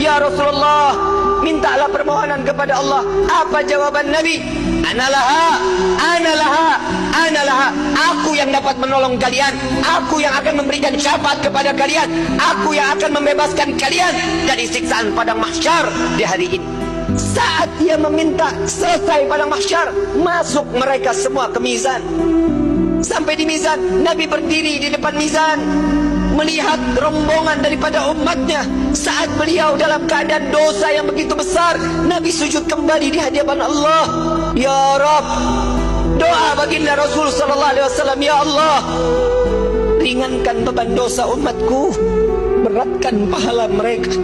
"Ya Rasulullah, mintalah permohonan kepada Allah." Apa jawaban Nabi? "Analaha, analaha, analaha." Aku yang dapat menolong kalian, aku yang akan memberikan syafaat kepada kalian, aku yang akan membebaskan kalian dari siksaan padang mahsyar di hari ini. Saat dia meminta, selesai padang mahsyar, masuk mereka semua ke mizan. Sampai di mizan, Nabi berdiri di depan mizan, melihat rombongan daripada umatnya. Saat beliau dalam keadaan dosa yang begitu besar, Nabi sujud kembali di hadapan Allah. "Ya Rabb," doa baginda Rasul sallallahu alaihi wasallam, "Ya Allah, ringankan beban dosa umatku, beratkan pahala mereka,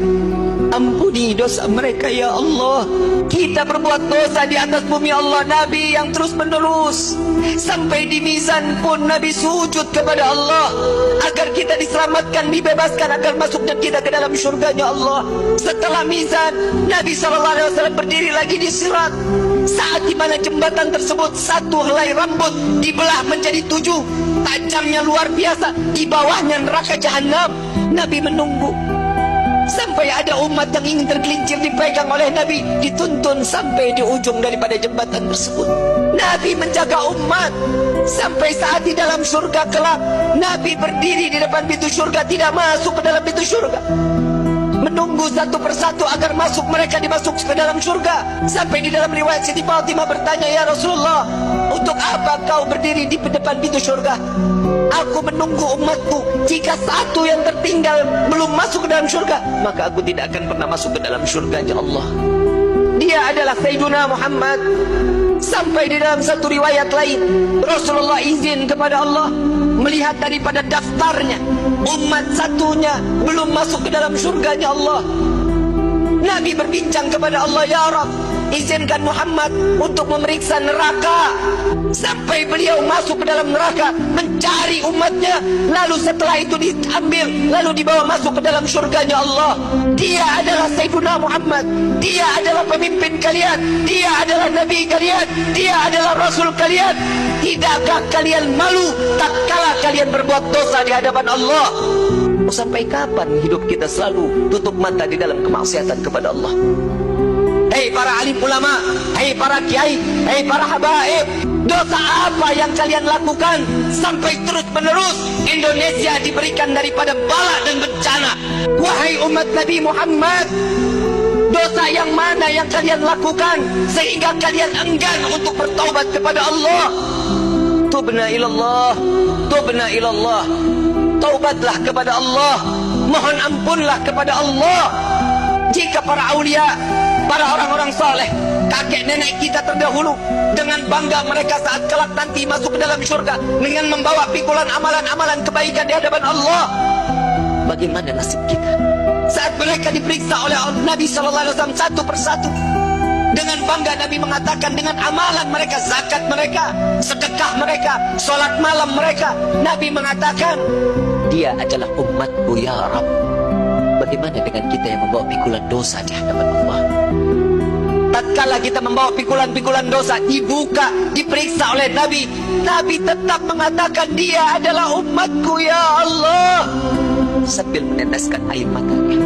ampuni dosa mereka ya Allah." Kita berbuat dosa di atas bumi Allah. Nabi yang terus menerus sampai di mizan pun Nabi sujud kepada Allah agar kita diselamatkan, dibebaskan, agar masuk dan kita ke dalam syurganya Allah. Setelah mizan, Nabi SAW berdiri lagi di sirat. Saat di mana jembatan tersebut satu helai rambut dibelah menjadi 7, tajamnya luar biasa, di bawahnya neraka jahanam. Nabi menunggu sampai ada umat yang ingin tergelincir dipegang oleh Nabi, dituntun sampai di ujung daripada jembatan tersebut. Nabi menjaga umat sampai saat di dalam surga kelak, Nabi berdiri di depan pintu surga, tidak masuk ke dalam pintu surga, menunggu satu persatu agar masuk, mereka dimasuk ke dalam surga. Sampai di dalam riwayat Siti Fatimah bertanya, "Ya Rasulullah, untuk apa kau berdiri di depan pintu surga?" "Aku menunggu umatku. Jika satu yang tertinggal belum masuk ke dalam surga, maka aku tidak akan pernah masuk ke dalam surganya Allah." Dia adalah Sayyiduna Muhammad. Sampai di dalam satu riwayat lain, Rasulullah izin kepada Allah melihat daripada daftarnya, umat satunya belum masuk ke dalam surganya Allah. Nabi berbincang kepada Allah, "Ya Rabb, izinkan Muhammad untuk memeriksa neraka." Sampai beliau masuk ke dalam neraka mencari umatnya, lalu setelah itu diambil, lalu dibawa masuk ke dalam surganya Allah. Dia adalah Sayyiduna Muhammad, dia adalah pemimpin kalian, dia adalah Nabi kalian, dia adalah Rasul kalian. Tidakkah kalian malu tatkala kalian berbuat dosa di hadapan Allah? Sampai kapan hidup kita selalu tutup mata di dalam kemaksiatan kepada Allah? Hei para alim ulama, hei para kiai, hei para habaib, dosa apa yang kalian lakukan sampai terus menerus Indonesia diberikan daripada bala dan bencana? Wahai umat Nabi Muhammad, dosa yang mana yang kalian lakukan sehingga kalian enggan untuk bertaubat kepada Allah? Tubna ilallah, tubna ilallah. Taubatlah kepada Allah, mohon ampunlah kepada Allah. Jika para aulia, para orang-orang saleh, kakek nenek kita terdahulu, dengan bangga mereka saat kelak nanti masuk ke dalam surga dengan membawa pikulan amalan-amalan kebaikan di hadapan Allah, bagaimana nasib kita saat mereka diperiksa oleh Nabi SAW satu persatu? Dengan bangga Nabi mengatakan dengan amalan mereka, zakat mereka, sedekah mereka, sholat malam mereka, Nabi mengatakan, "Dia adalah umatku ya Rabb." Bagaimana dengan kita yang membawa pikulan dosa di hadapan Allah? Tatkala kita membawa pikulan-pikulan dosa, dibuka, diperiksa oleh Nabi, Nabi tetap mengatakan, "Dia adalah umatku ya Allah," sambil meneteskan air matanya.